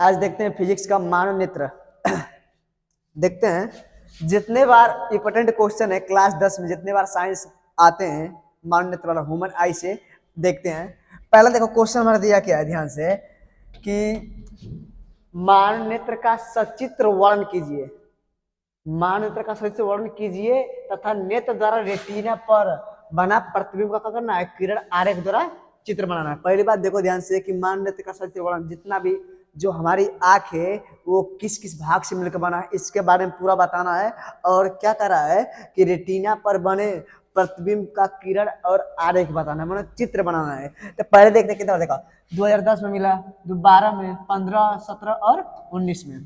आज देखते हैं फिजिक्स का मानव नेत्र। देखते हैं जितने बार इंपॉर्टेंट क्वेश्चन है क्लास 10 में, जितने बार साइंस आते हैं मानव नेत्र वाला ह्यूमन आई से देखते हैं। पहला देखो क्वेश्चन हमारा दिया क्या है, ध्यान से कि मानव नेत्र का सचित्र वर्णन कीजिए। मानव नेत्र का सचित्र वर्णन कीजिए तथा नेत्र द्वारा रेटिना पर बना प्रतिबिंब का क्या करना है, किरण आरेख द्वारा चित्र बनाना है। पहली बात देखो ध्यान से कि मानव नेत्र का सचित्र वर्णन, जितना भी जो हमारी आंख है वो किस किस भाग से मिलकर बना है इसके बारे में पूरा बताना है। और क्या कर रहा है कि रेटिना पर बने प्रतिबिंब का किरण और आरेख बताना है, मतलब चित्र बनाना है। तो पहले देखते कितना देखा, 2010 में मिला, 12 में, 15, 17 और 19 में।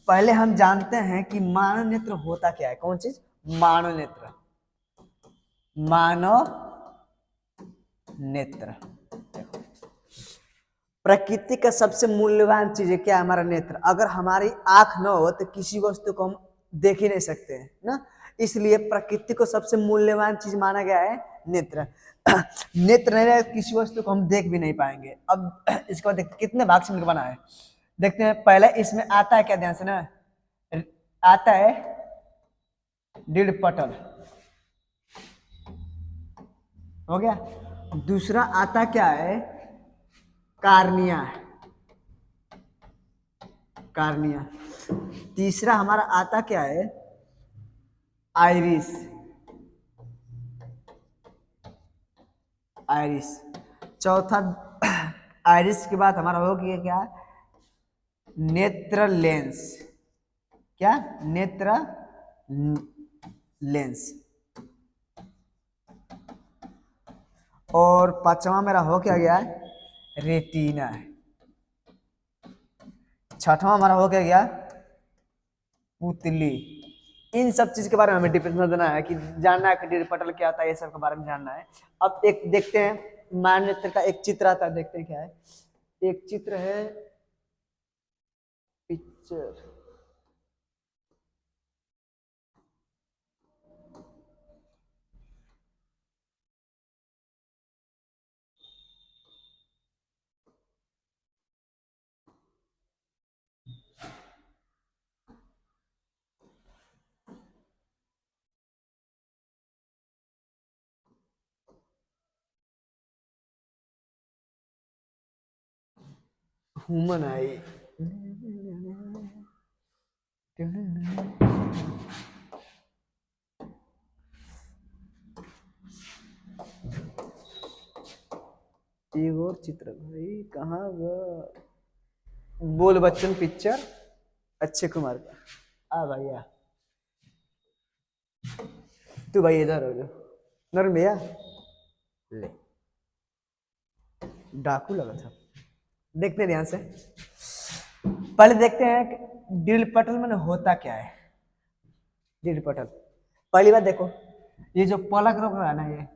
पहले हम जानते हैं कि मानव नेत्र होता क्या है। कौन चीज? मानव नेत्र। मानव नेत्र प्रकृति का सबसे मूल्यवान चीज है क्या? हमारा नेत्र। अगर हमारी आंख न हो तो किसी वस्तु को हम देख ही नहीं सकते हैं ना, इसलिए प्रकृति को सबसे मूल्यवान चीज माना गया है नेत्र। नेत्र नहीं रहे किसी वस्तु को हम देख भी नहीं पाएंगे। अब इसके बाद देखते कितने भाग से मिलकर बना है। देखते हैं पहले इसमें आता है क्या, ध्यान से ना, आता है रीढ़ पटल, हो गया। दूसरा आता क्या है, कार्निया, कार्निया। तीसरा हमारा आता क्या है, आइरिस, आइरिस। चौथा आइरिस के बाद हमारा हो गया क्या, नेत्र लेंस। क्या? नेत्र लेंस। और पांचवा मेरा हो क्या गया, रेटिना। छठवां हमारा हो क्या गया, पुतली। इन सब चीज के बारे में हमें डिफिनेशन देना है, कि जानना है कि रीढ़ पटल क्या होता है, ये सब के बारे में जानना है। अब एक देखते हैं मानव नेत्र का एक चित्र आता है, देखते हैं क्या है। एक चित्र है, पिक्चर। ह्यूमन आई। एक और चित्र भाई, कहाँ गया? बोल बच्चन पिक्चर, अक्षय कुमार का। आ भैया, तू भाई इधर हो, जो नरम भैया ले, डाकू लगा था। देखते हैं ध्यान से, पहले देखते हैं कि रीढ़ पटल में होता क्या है। रीढ़ पटल, पहली बात देखो, ये जो पलक रोक रहा है ना, ये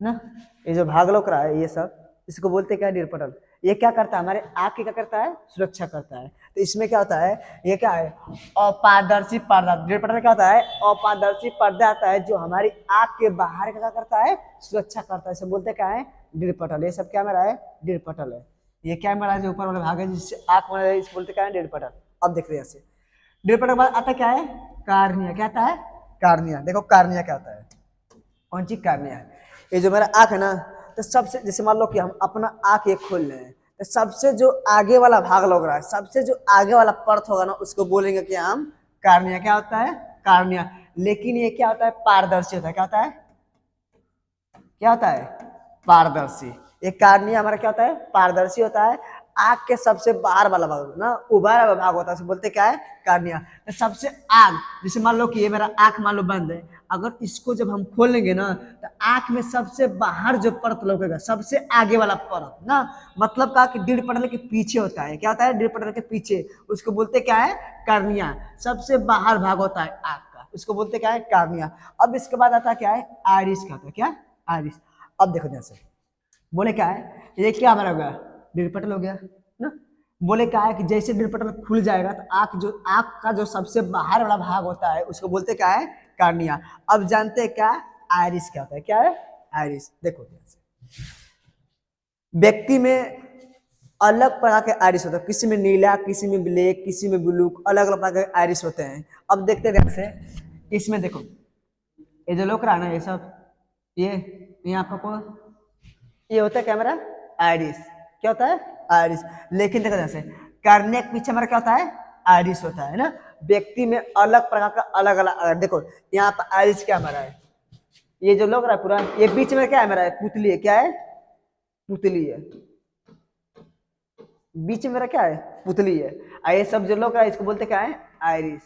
ना, ये जो भाग लोक रहा है, ये सब इसको बोलते क्या है, रीढ़ पटल। ये क्या करता है, हमारे आंख की क्या करता है, सुरक्षा करता है। तो इसमें क्या होता है, ये क्या है, अपारदर्शी पर्दा। रीढ़ पटल क्या होता है, अपारदर्शी पर्दा आता है जो हमारी आंख के बाहर क्या करता है, सुरक्षा करता है। इसे बोलते क्या है, रीढ़ पटल। ये सब क्या मेरा है, रीढ़ पटल है। ये क्या मेरा जो ऊपर वाला भाग है जिससे आंख बना है, इसे बोलते क्या है, रीढ़ पटल। अब देखते हैं ऐसे, रीढ़ पटल के बाद आता क्या है, कार्निया। क्या आता है, कार्निया। देखो कार्निया क्या होता है, कौन चीज कार्निया है। ये जो मेरा आंख है ना, तो सबसे, जैसे मान लो कि हम अपना आंख ये खोल रहे हैं, तो सबसे जो आगे वाला भाग लग रहा है, सबसे जो आगे वाला परत होगा ना, उसको बोलेंगे कि हम कार्निया। क्या होता है, कार्निया। लेकिन ये क्या होता है, पारदर्शी होता है। क्या होता है, क्या होता है, पारदर्शी। ये कार्निया हमारा क्या होता है, पारदर्शी होता है। आग के सबसे बाहर वाला भाग ना, उबारा हुआ भाग होता है, बोलते क्या है, कार्निया। तो सबसे आग, जैसे मान लो कि ये मेरा आंख मान लो बंद है, अगर इसको जब हम खोलेंगे ना, तो आंख में सबसे बाहर जो परत लगेगा, सबसे आगे वाला परत ना, मतलब कहा कि रीढ़ पटल के पीछे होता है। क्या होता है, रीढ़ पटल के पीछे, उसको बोलते क्या है, कार्निया। सबसे बाहर भाग होता है आंख का, उसको बोलते क्या है, कार्निया। अब इसके बाद आता है क्या है, आइरिस। क्या होता है, क्या, आइरिस। अब देखो जैसे बोले क्या है, ये क्या हमारा हो गया, रीढ़ पटल हो गया ना। बोले क्या है कि जैसे रीढ़ पटल खुल जाएगा तो आंख का जो सबसे बाहर वाला भाग होता है, उसको बोलते क्या है, कार्निया। अब जानते हैं क्या, आइरिस क्या होता है। क्या है, आइरिस। देखो व्यक्ति में अलग प्रकार के आइरिस होते हैं, किसी में नीला, किसी में ब्लैक, किसी में ब्लू, अलग अलग प्रकार के आइरिस होते हैं। अब देखते हैं ध्यान से, इसमें देखो ये जो लोग रहा ना ये सब, ये आपका को ये होता है कैमरा आइरिस, क्या होता है आइरिस। लेकिन देखो जैसे करने के पीछे हमारा क्या होता है आइरिस होता है ना। व्यक्ति में अलग प्रकार का अलग अलग, देखो यहाँ पर आइरिस क्या हमारा है, ये जो लोग रहा है पूरा, ये बीच में क्या है हमारा पुतली है, क्या है पुतली है, बीच में मेरा क्या है पुतली है। ये सब जो लोग है इसको बोलते क्या है आइरिस,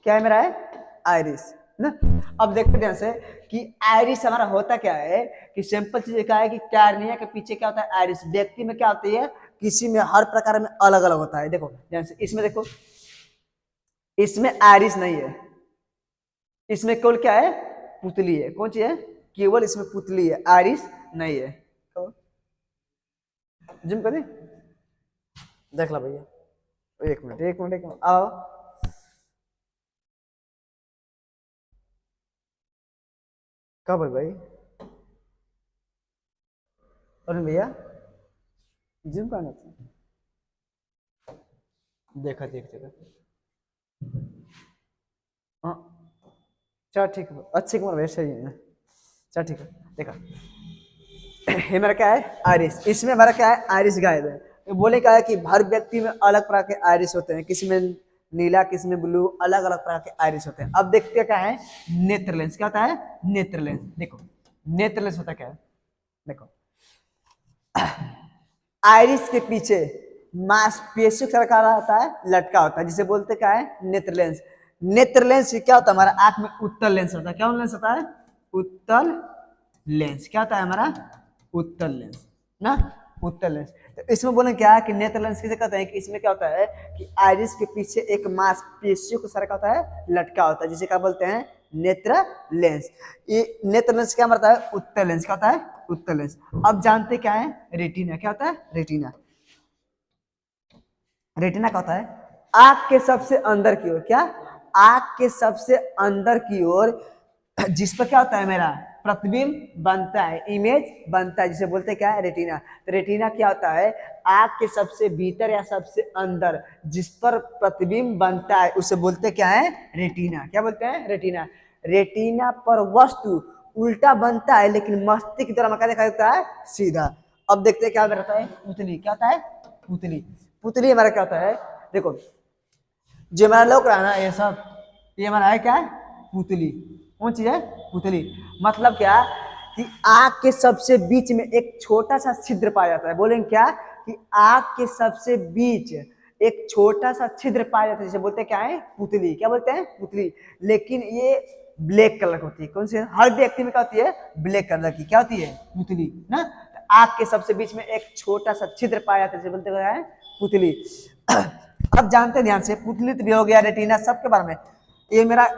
क्या है मेरा है आइरिस ना। अब देखते ध्यान से कि आइरिस हमारा होता क्या है, कि सिंपल चीज क्या है कि कार्निया के पीछे क्या होता है आइरिस। व्यक्ति में क्या होती है, किसी में हर प्रकार में अलग अलग होता है। देखो ध्यान से इसमें देखो, इसमें आइरिस नहीं है, इसमें केवल क्या है पुतली है। कौन सी है, केवल इसमें पुतली है, आइरिस नहीं है। तो जिम कर देख ला भैया, एक मिनट एक मिनट एक मिनट आओ। कब है भाई अरुण भैया, जिम का था, देखा देख देखा, हाँ चल ठीक है, अच्छी कमर वैसे ही है, चल ठीक है। देखा ये मेरा क्या है आइरिस, इसमें हमारा क्या है आइरिस गायब है। ये बोले क्या है कि हर व्यक्ति में अलग प्रकार के आइरिस होते हैं, किसी में नीला, किसी में ब्लू, अलग अलग प्रकार के आइरिस होते हैं। अब देखते हैं क्या है नेत्र लेंस, क्या होता है नेत्र लेंस। देखो नेत्र लेंस होता क्या है, देखो आइरिस के पीछे मांसपेशियों का सरकारा होता है, लटका होता है, जिसे बोलते क्या है नेत्र लेंस। नेत्र लेंस क्या होता है हमारा आंख में उत्तल लेंस होता है, क्या लेंस होता है उत्तल लेंस, क्या होता है हमारा उत्तल लेंस ना, उत्तल लेंस। तो इसमें बोले क्या है कि नेत्र लेंस किसे कहते हैं, कि इसमें क्या होता है कि आइरिस के पीछे एक मांसपेशियों का सरका होता है, लटका होता है, जिसे क्या बोलते हैं नेत्र लेंस। ये नेत्र लेंस क्या मतलब है उत्तल लेंस, क्या होता है उत्तल लेंस। अब जानते क्या है रेटिना, क्या होता है रेटिना। रेटिना क्या होता है आंख के सबसे अंदर की ओर, क्या आंख के सबसे अंदर की ओर जिस पर क्या होता है मेरा प्रतिबिंब बनता है, इमेज बनता है, जिसे बोलते हैं क्या है रेटिना। तो रेटिना क्या होता है आंख के सबसे भीतर या सबसे अंदर जिस पर प्रतिबिंब बनता है उसे बोलते क्या है रेटिना, क्या बोलते हैं रेटिना। रेटिना पर वस्तु उल्टा बनता है लेकिन मस्तिष्क की तरह क्या देखा जाता है सीधा। अब देखते हैं क्या रहता है पुतली, क्या होता है पुतली। पुतली हमारा क्या होता है, देखो जो हमारा लोग रहा ना ये सब, ये हमारा है क्या है पुतली। कौन चीज है पुतली। मतलब क्या कि आंख के सबसे बीच में एक छोटा सा छिद्र पाया जाता है। बोलेंगे क्या कि आंख के सबसे बीच एक छोटा सा छिद्र पाया जाता है, जिसे बोलते हैं क्या है पुतली, क्या बोलते हैं पुतली। लेकिन ये ब्लैक कलर की होती है। कौन सी हर व्यक्ति में क्या होती है ब्लैक कलर की, क्या होती है पुतली ना। आंख के सबसे बीच में एक छोटा सा छिद्र पाया जाता है, जिसे बोलते हैं पुतली। अब जानते हैं ध्यान से, पुतली भी हो गया रेटिना सबके बारे में। ये मेरा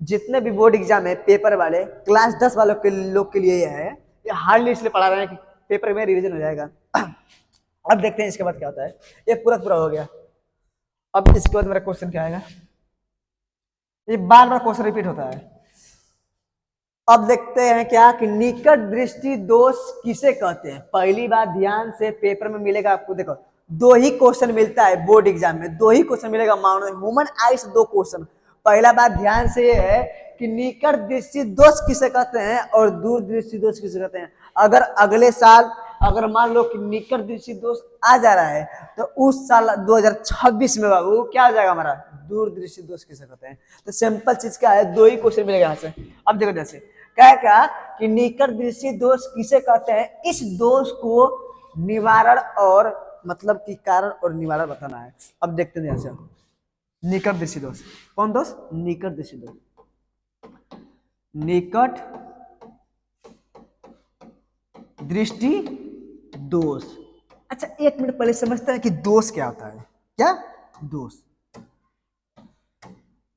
जितने भी बोर्ड एग्जाम है पेपर वाले क्लास 10 वालों के लोग के लिए ये है, ये हार्डली इसलिए पढ़ा रहे हैं कि पेपर में रिवीजन हो जाएगा। अब देखते हैं इसके बाद क्या होता है। ये पूरा पूरा हो गया। अब इसके बाद मेरा क्वेश्चन क्या आएगा, ये बार बार क्वेश्चन रिपीट होता है। अब देखते हैं क्या कि निकट दृष्टि दोष किसे कहते हैं। पहली बात ध्यान से पेपर में मिलेगा आपको, देखो दो ही क्वेश्चन मिलता है बोर्ड एग्जाम में, दो ही क्वेश्चन मिलेगा मानो ह्यूमन आई से दो क्वेश्चन। पहला बात ध्यान से ये है कि निकट दृष्टि दोष किसे कहते हैं और दूर दृष्टि दोष किसे कहते हैं। अगर अगले साल अगर मान लो कि निकट दृष्टि दोष आ जा रहा है तो उस साल 2026 में बाबू क्या हो जाएगा हमारा दूर दृष्टि दोष किसे कहते हैं। तो सिंपल चीज क्या है, दो ही क्वेश्चन मिलेगा यहाँ से। अब देखो जैसे क्या कि निकट दृष्टि दोष किसे कहते हैं, इस दोष को निवारण और मतलब कि कारण और निवारण बताना है। अब देखते हैं यहाँ से निकट दृष्टि दोष, कौन दोष निकट दृष्टि दोष, निकट दृष्टि दोष। अच्छा एक मिनट पहले समझते हैं कि दोष क्या होता है, क्या दोष।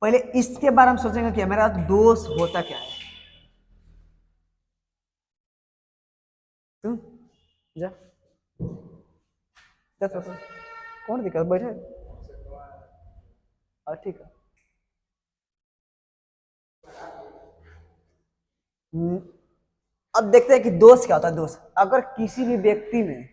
पहले इसके बारे में सोचेंगे कि मेरा दोष होता क्या है। तुम जा कौन दिक्कत बैठे, ठीक है। अब देखते हैं कि दोष क्या होता है। दोष, अगर किसी भी व्यक्ति में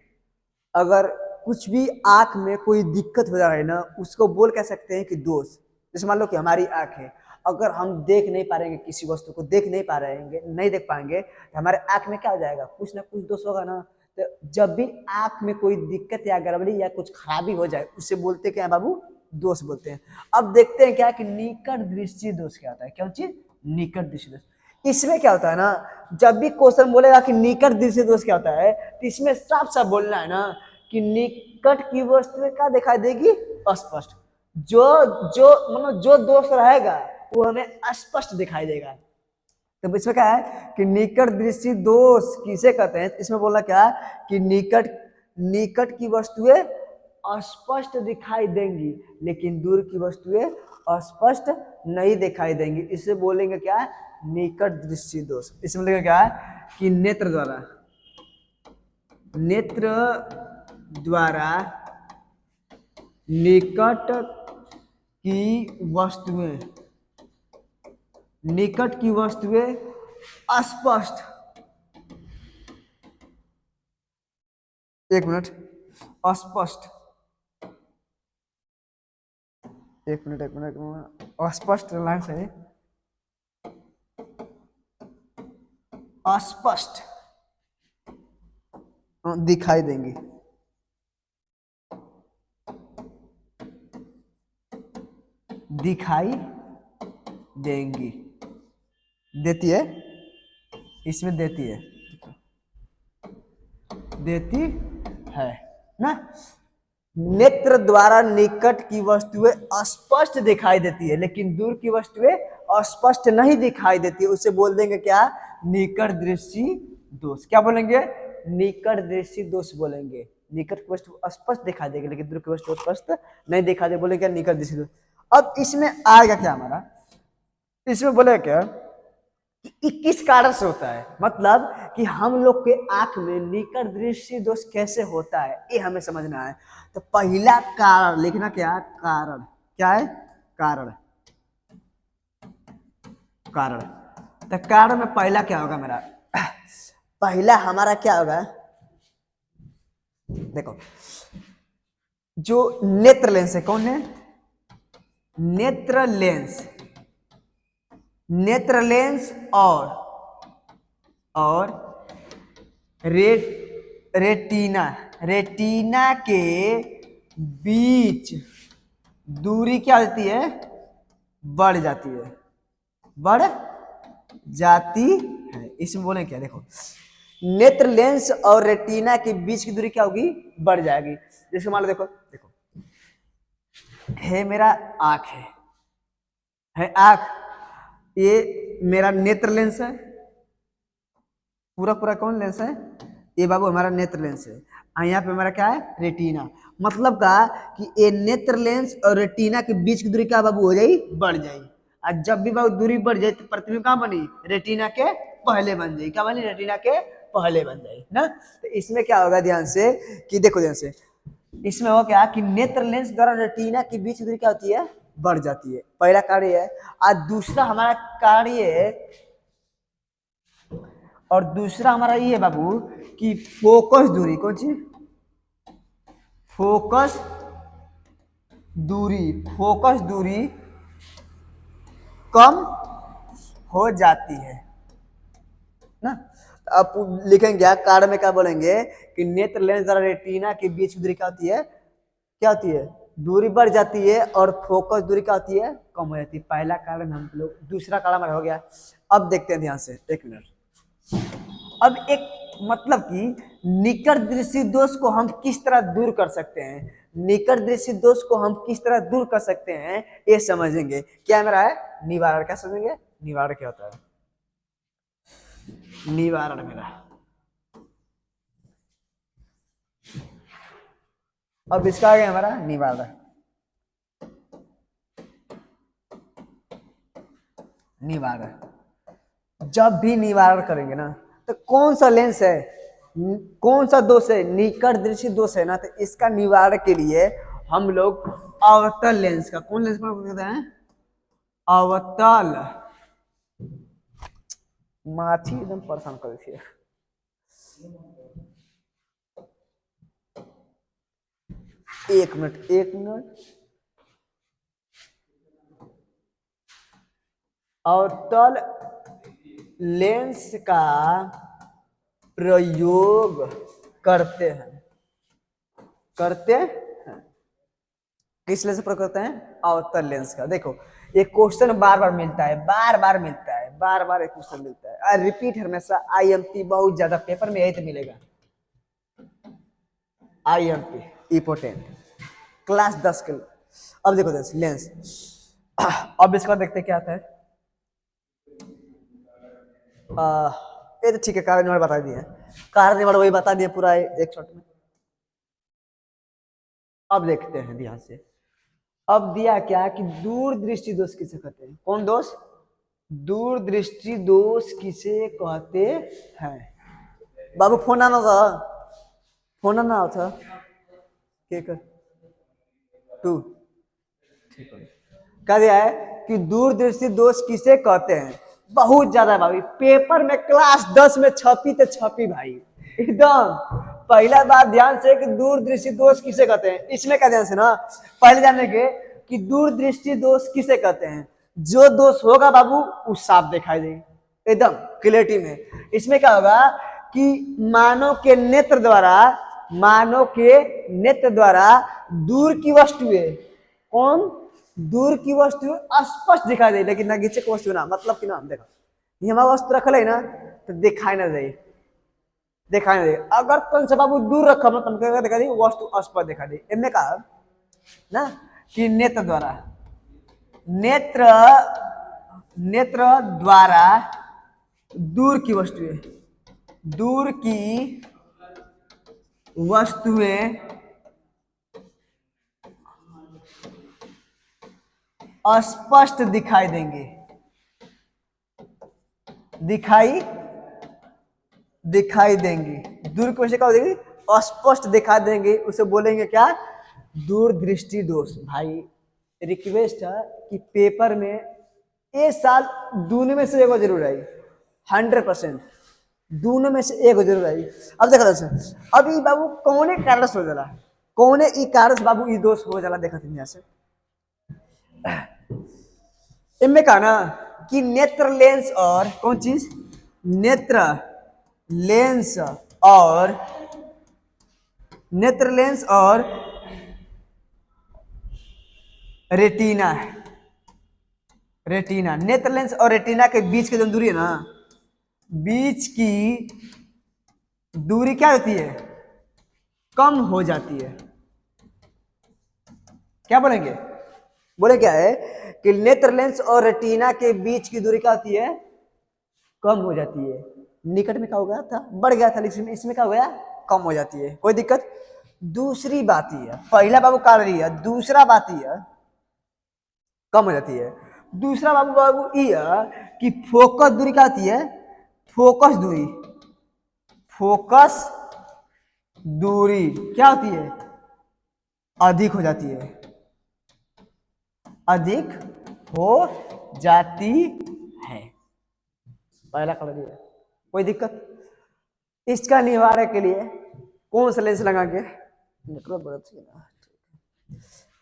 अगर कुछ भी आंख में कोई दिक्कत हो जा रहा है ना, उसको बोल कह सकते हैं कि दोष। जैसे मान लो कि हमारी आंख है, अगर हम देख नहीं पा रहे हैं, किसी वस्तु को देख नहीं पा रहे हैं, नहीं देख पाएंगे, तो हमारे आंख में क्या हो जाएगा, कुछ ना कुछ दोष होगा ना। तो जब भी आंख में कोई दिक्कत या गड़बड़ी या कुछ खराबी हो जाए, उसे बोलते क्या है बाबू, दोष बोलते हैं। अब देखते हैं क्या कि निकट दृष्टि दोष क्या होता है। क्या चीज, निकट दृष्टि दोष। इसमें क्या होता है ना, जब भी क्वेश्चन बोलेगा कि निकट दृष्टि दोष क्या होता है, तो इसमें साफ साफ बोलना है ना कि निकट की वस्तु क्या दिखाई देगी, अस्पष्ट। जो जो मतलब जो दोष रहेगा वो हमें स्पष्ट दिखाई देगा। तो इसमें क्या है कि निकट दृष्टि दोष किसे कहते हैं। इसमें बोलना क्या है कि निकट निकट की वस्तुएं अस्पष्ट दिखाई देंगी, लेकिन दूर की वस्तुएं अस्पष्ट नहीं दिखाई देंगी। इसे बोलेंगे क्या है, निकट दृष्टि दोष। इसमें बोलेंगे क्या है कि नेत्र द्वारा निकट की वस्तुएं अस्पष्ट, एक मिनट, अस्पष्ट, एक मिनट, अस्पष्ट लाइन से अस्पष्ट दिखाई देंगी। देती है, इसमें देती है ना। नेत्र द्वारा निकट की वस्तुएं स्पष्ट दिखाई देती है, लेकिन दूर की वस्तुएं अस्पष्ट नहीं दिखाई देती है। उसे बोल देंगे क्या, निकट दृष्टि दोष। क्या बोलेंगे, निकट दृष्टि दोष बोलेंगे। निकट की वस्तु स्पष्ट दिखाई देगी, लेकिन दूर की वस्तु स्पष्ट नहीं दिखाई दे, बोलेंगे क्या, निकट दृष्टि दोष। अब इसमें आएगा क्या हमारा, इसमें बोले क्या कि किस कारण से होता है, मतलब कि हम लोग के आंख में निकट दृष्टि दोष कैसे होता है, ये हमें समझना है। तो पहला कारण लिखना, क्या कारण, क्या है, कारण। तो कारण में पहला क्या होगा मेरा, पहला हमारा क्या होगा, देखो जो नेत्र लेंस है, कौन है, नेत्र लेंस और रेटिना के बीच दूरी क्या होती है, बढ़ जाती है। इसमें बोले क्या, देखो नेत्र लेंस और रेटिना के बीच की दूरी क्या होगी, बढ़ जाएगी। जैसे मान लो, देखो है मेरा आंख है आंख, ये मेरा नेत्र लेंस है, पूरा कौन लेंस है, ये बाबू हमारा नेत्र लेंस है। यहाँ पे हमारा क्या है, रेटिना। मतलब का कि ये नेत्र लेंस और रेटिना के बीच की दूरी क्या बाबू हो जाएगी, बढ़ जाएगी। और जब भी बाबू दूरी बढ़ जाए तो प्रतिबिंब कहाँ बनी, रेटिना के पहले बन जाएगी। क्या बनी, रेटिना के पहले बन जाएगी ना। तो इसमें क्या होगा, ध्यान से कि देखो, ध्यान से इसमें हो क्या कि नेत्र लेंस द्वारा रेटिना के बीच की दूरी क्या होती है, बढ़ जाती है। पहला कार्य है। और दूसरा हमारा कार्य है, और दूसरा हमारा ये है बाबू कि फोकस दूरी, कौन सी, फोकस दूरी कम हो जाती है ना। अब लिखेंगे कारण में क्या बोलेंगे कि नेत्र लेंस द्वारा रेटिना के बीच की दूरी क्या होती है, दूरी बढ़ जाती है, और फोकस दूरी क्या होती है, कम हो जाती है। पहला कारण हम लोग, दूसरा कारण हमारा हो गया। अब देखते हैं ध्यान से, एक मिनट। अब एक मतलब कि निकट दृष्टि दोष को हम किस तरह दूर कर सकते हैं, निकट दृष्टि दोष को हम किस तरह दूर कर सकते हैं, ये समझेंगे। क्या मेरा है, निवारण। क्या समझेंगे, निवारण क्या होता है, निवारण मेरा। अब इसका आ गया हमारा निवारण। जब भी निवारण करेंगे ना, तो कौन सा लेंस है, कौन सा दोष है, निकट दृष्टि दोष है ना। तो इसका निवारण के लिए हम लोग अवतल लेंस का, कौन लेंस कहते हैं, अवतल माछी एकदम परेशान कर देती है। एक मिनट एक मिनट। अवतल लेंस का प्रयोग करते हैं, करते हैं किस लेंस प्रयोग करते हैं? अवतल लेंस का। देखो ये क्वेश्चन बार बार मिलता है, बार बार मिलता है, बार बार एक क्वेश्चन मिलता है और रिपीट हमेशा आईएमपी बहुत ज्यादा पेपर में यही तो मिलेगा। आईएमपी इंपोर्टेंट क्लास 10 के लिए। अब देखो लेंस, अब इसका देखते क्या आता है। ये तो ठीक है, कारण निवारण बता दिए, कारण निवारण वही बता दिए पूरा एक शॉट में। अब देखते हैं ध्यान से। अब दिया क्या कि दूरदृष्टि दोष किसे कहते हैं? कौन दोष? दूरदृष्टि दोष किसे कहते हैं? बाबू फोन आना था, फोन आना था के कर टू, ठीक है। कह दिया है कि दूरदृष्टि दोष किसे कहते हैं? बहुत ज्यादा भाई पेपर में क्लास 10 में छपी तो छपी भाई एकदम। पहला बात ध्यान से कि दूरदृष्टि दोष किसे कहते हैं, इसमें क्या ध्यान से ना पहले जानेंगे कि दूरदृष्टि दोष किसे कहते हैं। जो दोष होगा बाबू वो साफ दिखाई देगी एकदम क्लियरिटी में। इसमें क्या होगा कि मानव के नेत्र द्वारा, मानव के नेत्र द्वारा दूर की वस्तुएं, कौन? दूर की वस्तु स्पष्ट दिखाई दे, लेकिन नगीचे की वस्तु ना, मतलब कि ना देखो ये हमारा वस्तु रखल है ना तो दिखाई ना दे, दिखाई ना दे। अगर कौन से बाबू दूर रखा मतलब तुमको दिखा दी वस्तु स्पष्ट दिखा दे। इनमें कहा ना कि नेत्र द्वारा, नेत्र, नेत्र द्वारा दूर की वस्तुएं, दूर की वस्तुएं स्पष्ट दिखाई देंगे, दिखाई दिखाई देंगी। दूर की वस्तु क्या हो जाएगी? स्पष्ट दिखाई देंगे। उसे बोलेंगे क्या? दूरदृष्टि दोष। भाई रिक्वेस्ट है कि पेपर में इस साल दोनों में से एक जरूर आई, 100% दोनों में से एक जरूर आई। अब देखो दोस्तों, अब ये बाबू कौन कारण हो जाला, कौन ई कारण बाबू ई दोष हो जाला, देखा यहाँ से इनमें कहा ना कि नेत्र लेंस और कौन चीज, नेत्र लेंस और, नेत्र लेंस और रेटिना, रेटिना, नेत्र लेंस और रेटिना के बीच की जो दूरी है ना, बीच की दूरी क्या होती है? कम हो जाती है। क्या बोलेंगे? बोले क्या है कि नेत्र लेंस और रेटिना के बीच की दूरी क्या होती है? कम हो जाती है। निकट में क्या हो गया था? बढ़ गया था, लेकिन इसमें क्या हो गया? कम हो जाती है। कोई दिक्कत? दूसरी बात ही है, पहला बाबू काल रही है, दूसरा बात ही है कम हो जाती है। दूसरा बाबू बाबू ये कि फोकस दूरी क्या होती है? फोकस दूरी, फोकस दूरी क्या होती है? अधिक हो जाती है, अधिक हो जाती है। पहला कलर है। कोई दिक्कत? इसका निवारण के लिए कौन सा लेंस लगा के,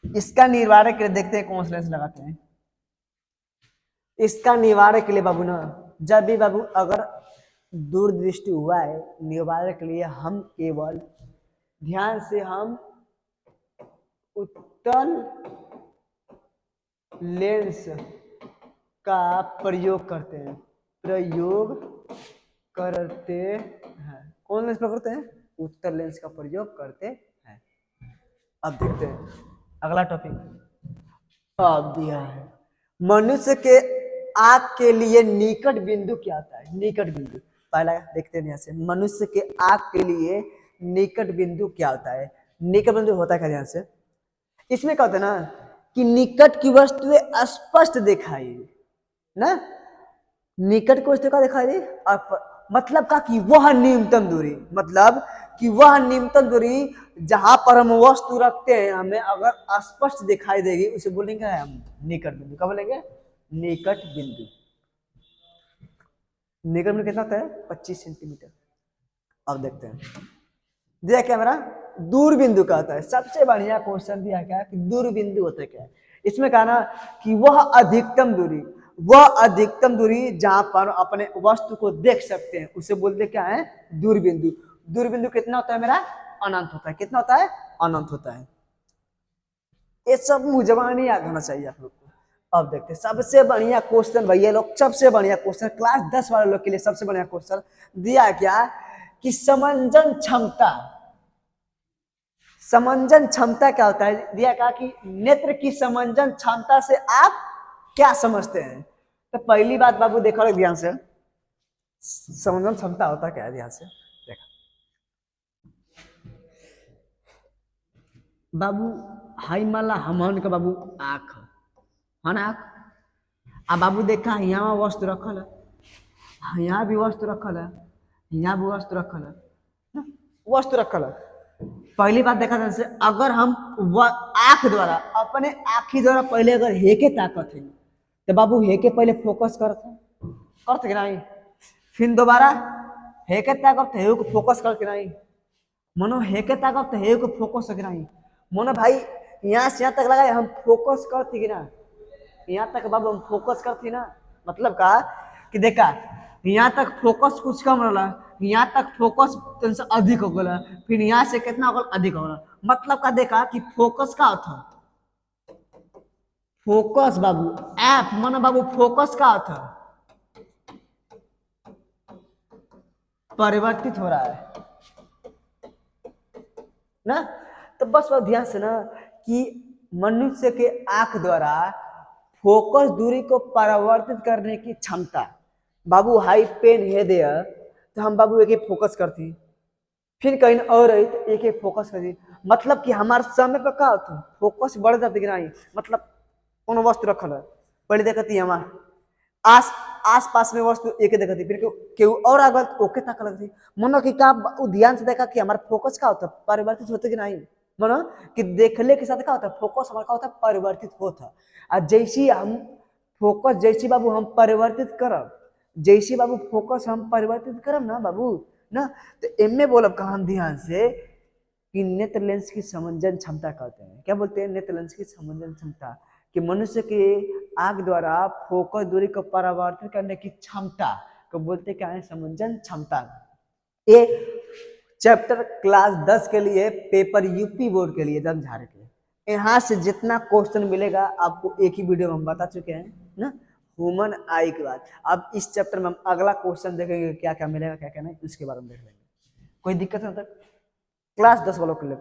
इसका निवारण के लिए देखते हैं कौन सा लेंस लगाते हैं। इसका निवारण के लिए बाबू ना, जब भी बाबू अगर दूरदृष्टि हुआ है, निवारण के लिए हम केवल ध्यान से हम उत्तल लेंस का प्रयोग करते हैं, प्रयोग करते हैं। कौन लेंस प्रयोग करते हैं? उत्तल लेंस का प्रयोग करते हैं। अब देखते हैं अगला टॉपिक। अब दिया है मनुष्य के आंख के लिए निकट बिंदु क्या होता है? निकट बिंदु पहला देखते हैं यहाँ से। मनुष्य के आंख के लिए निकट बिंदु क्या होता है? निकट बिंदु होता है क्या? ध्यान से इसमें क्या होता है ना कि निकट की वस्तुएं स्पष्ट दिखाई ना, निकट की वस्तु का दिखाई दे, मतलब का कि वह न्यूनतम दूरी, मतलब कि वह न्यूनतम दूरी जहां पर हम वस्तु रखते हैं हमें अगर स्पष्ट दिखाई देगी उसे बोलेंगे हम निकट बिंदु। क्या बोलेंगे? निकट बिंदु। निकट में कितना होता है 25 सेंटीमीटर। अब देखते हैं, दिया क्या मेरा दूर बिंदु का होता है। सबसे बढ़िया क्वेश्चन दिया क्या कि दूर बिंदु होता है क्या है। इसमें कहा ना कि वह अधिकतम दूरी जहां पर अपने वस्तु को देख सकते हैं उसे बोलते क्या है दूर बिंदु। दूर बिंदु कितना होता है मेरा अनंत होता है। कितना होता है अनंत होता है। ये सब मुजबानी याद होना चाहिए आप लोग को। अब देखते हैं सबसे बढ़िया क्वेश्चन भैया लोग, सबसे बढ़िया क्वेश्चन क्लास 10 वाले लोग के लिए सबसे बढ़िया क्वेश्चन दिया क्या कि समंजन क्षमता। समंजन क्षमता क्या होता है दिया कहा कि नेत्र की समंजन क्षमता से आप क्या समझते हैं। तो पहली बात बाबू देखो ध्यान से, समंजन क्षमता होता क्या है ध्यान से देखा बाबू। हाई माला हमन का बाबू आंख है ना आंख। अब बाबू देखा यहाँ वस्तु रखल है, यहाँ भी वस्तु रखल है, यहाँ भी वस्तु रखल है, वस्तु रखल है। पहली बात देखा था अगर हम आंख द्वारा अपने आंखी द्वारा पहले अगर हेके ताकत है तो बाबू हेके पहले फोकस करते कि नहीं, फिर दोबारा हेके ताकत है को फोकस करके नहीं, मनो हेके ताकत है को फोकस कि नहीं, मनो भाई यहाँ से यहाँ तक लगाए हम फोकस करती कि ना, यहाँ तक बाबू हम फोकस करती ना। मतलब का कि देखा यहाँ तक फोकस कुछ कम रहा, यहाँ तक फोकस तुमसे अधिक हो गया, फिर यहाँ से कितना होगा अधिक हो गया। मतलब का देखा कि फोकस का अर्थ फोकस बाबू एफ मानो बाबू फोकस का अर्थ परिवर्तित हो रहा है ना। तो बस वो ध्यान से ना कि मनुष्य के आंख द्वारा फोकस दूरी को परिवर्तित करने की क्षमता बाबू हाई पेन है दे तो हम बाबू एक फोकस करती, फिर कहीं और रही तो एक फोकस करती। मतलब कि हमारे समय पर क्या होता फोकस बढ़ जाती कि नहीं। मतलब कौन वस्तु रखल है पहले देखती हमारा आस पास में वस्तु एक देखती, फिर केहू और अगर ओके तक लगती। मनो कि क्या ध्यान से देखा कि हमारा फोकस क्या होता परिवर्तित होता कि नहीं। मनो कि देखने के साथ क्या होता फोकस हमारा क्या होता परिवर्तित होता। और जैसी हम फोकस जैसी बाबू हम परिवर्तित करब, जैसी बाबू फोकस हम परिवर्तित करब ना बाबू ना, तो एम में बोलब कहा ध्यान से कि नेत्र लेंस की समंजन क्षमता कहते हैं। क्या बोलते हैं नेत्र लेंस की समंजन क्षमता, कि मनुष्य के आंख द्वारा फोकस दूरी को परिवर्तित करने की क्षमता को बोलते क्या है समंजन क्षमता। ये चैप्टर क्लास 10 के लिए पेपर यूपी बोर्ड के लिए एकदम झाड़ के यहाँ से जितना क्वेश्चन मिलेगा आपको एक ही वीडियो में हम बता चुके हैं ना ह्यूमन आई के बाद। अब इस चैप्टर में हम अगला क्वेश्चन देखेंगे क्या क्या मिलेगा क्या क्या नहीं उसके बारे में देख लेंगे। कोई दिक्कत नहीं, क्लास 10 वालों के लिए